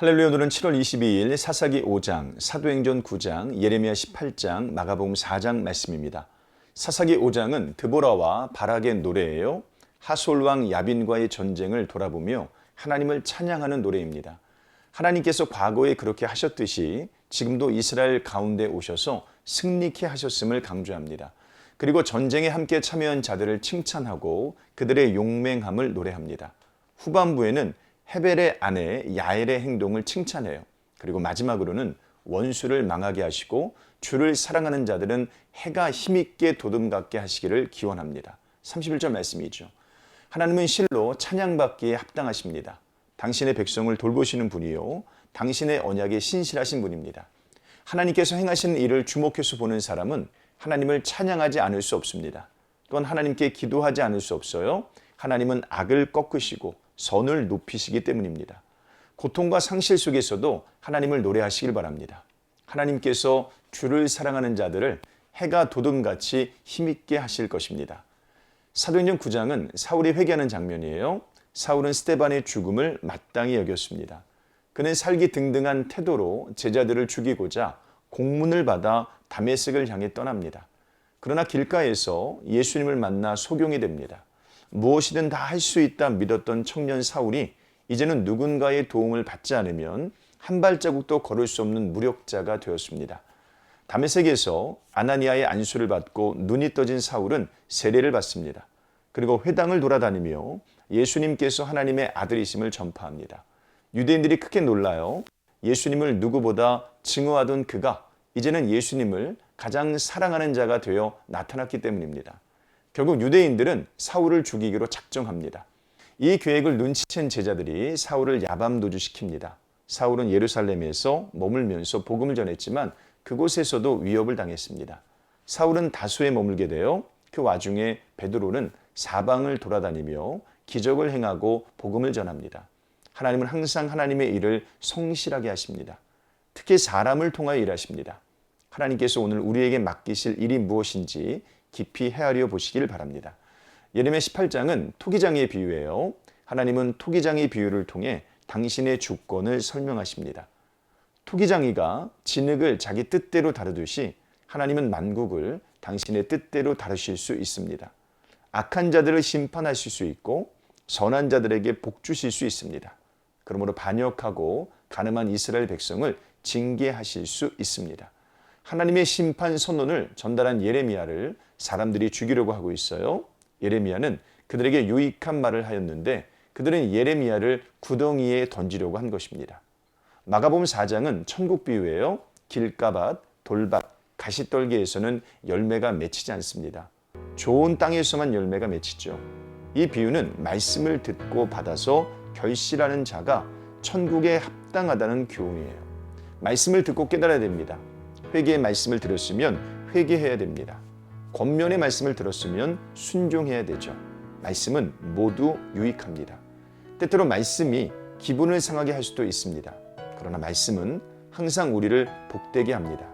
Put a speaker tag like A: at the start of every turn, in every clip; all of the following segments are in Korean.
A: 할렐루야. 오늘은 7월 22일 사사기 5장, 사도행전 9장, 예레미야 18장, 마가복음 4장 말씀입니다. 사사기 5장은 드보라와 바락의 노래예요. 하솔왕 야빈과의 전쟁을 돌아보며 하나님을 찬양하는 노래입니다. 하나님께서 과거에 그렇게 하셨듯이 지금도 이스라엘 가운데 오셔서 승리케 하셨음을 강조합니다. 그리고 전쟁에 함께 참여한 자들을 칭찬하고 그들의 용맹함을 노래합니다. 후반부에는 헤벨의 아내 야엘의 행동을 칭찬해요. 그리고 마지막으로는 원수를 망하게 하시고 주를 사랑하는 자들은 해가 힘있게 도둠같게 하시기를 기원합니다. 31절 말씀이죠. 하나님은 실로 찬양받기에 합당하십니다. 당신의 백성을 돌보시는 분이요, 당신의 언약에 신실하신 분입니다. 하나님께서 행하신 일을 주목해서 보는 사람은 하나님을 찬양하지 않을 수 없습니다. 또한 하나님께 기도하지 않을 수 없어요. 하나님은 악을 꺾으시고 선을 높이시기 때문입니다. 고통과 상실 속에서도 하나님을 노래하시길 바랍니다. 하나님께서 주를 사랑하는 자들을 해가 도둠같이 힘있게 하실 것입니다. 사도행전 9장은 사울이 회개하는 장면이에요. 사울은 스데반의 죽음을 마땅히 여겼습니다. 그는 살기 등등한 태도로 제자들을 죽이고자 공문을 받아 다메섹을 향해 떠납니다. 그러나 길가에서 예수님을 만나 소경이 됩니다. 무엇이든 다 할 수 있다 믿었던 청년 사울이 이제는 누군가의 도움을 받지 않으면 한 발자국도 걸을 수 없는 무력자가 되었습니다. 다메섹에서 아나니아의 안수를 받고 눈이 떠진 사울은 세례를 받습니다. 그리고 회당을 돌아다니며 예수님께서 하나님의 아들이심을 전파합니다. 유대인들이 크게 놀라요. 예수님을 누구보다 증오하던 그가 이제는 예수님을 가장 사랑하는 자가 되어 나타났기 때문입니다. 결국 유대인들은 사울을 죽이기로 작정합니다. 이 계획을 눈치챈 제자들이 사울을 야밤도주시킵니다. 사울은 예루살렘에서 머물면서 복음을 전했지만 그곳에서도 위협을 당했습니다. 사울은 다소에 머물게 되어 그 와중에 베드로는 사방을 돌아다니며 기적을 행하고 복음을 전합니다. 하나님은 항상 하나님의 일을 성실하게 하십니다. 특히 사람을 통하여 일하십니다. 하나님께서 오늘 우리에게 맡기실 일이 무엇인지 깊이 헤아려 보시길 바랍니다. 예레미야 18장은 토기장의 비유예요. 하나님은 토기장의 비유를 통해 당신의 주권을 설명하십니다. 토기장이가 진흙을 자기 뜻대로 다루듯이 하나님은 만국을 당신의 뜻대로 다루실 수 있습니다. 악한 자들을 심판하실 수 있고 선한 자들에게 복 주실 수 있습니다. 그러므로 반역하고 간음한 이스라엘 백성을 징계하실 수 있습니다. 하나님의 심판 선언을 전달한 예레미야를 사람들이 죽이려고 하고 있어요. 예레미야는 그들에게 유익한 말을 하였는데 그들은 예레미야를 구덩이에 던지려고 한 것입니다. 마가복음 4장은 천국 비유예요. 길가밭, 돌밭, 가시떨기에서는 열매가 맺히지 않습니다. 좋은 땅에서만 열매가 맺히죠. 이 비유는 말씀을 듣고 받아서 결실하는 자가 천국에 합당하다는 교훈이에요. 말씀을 듣고 깨달아야 됩니다. 회개의 말씀을 들었으면 회개해야 됩니다. 권면의 말씀을 들었으면 순종해야 되죠. 말씀은 모두 유익합니다. 때때로 말씀이 기분을 상하게 할 수도 있습니다. 그러나 말씀은 항상 우리를 복되게 합니다.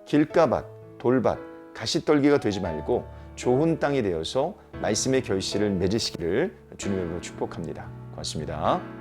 A: 길가밭, 돌밭, 가시떨기가 되지 말고 좋은 땅이 되어서 말씀의 결실을 맺으시기를 주님으로 축복합니다. 고맙습니다.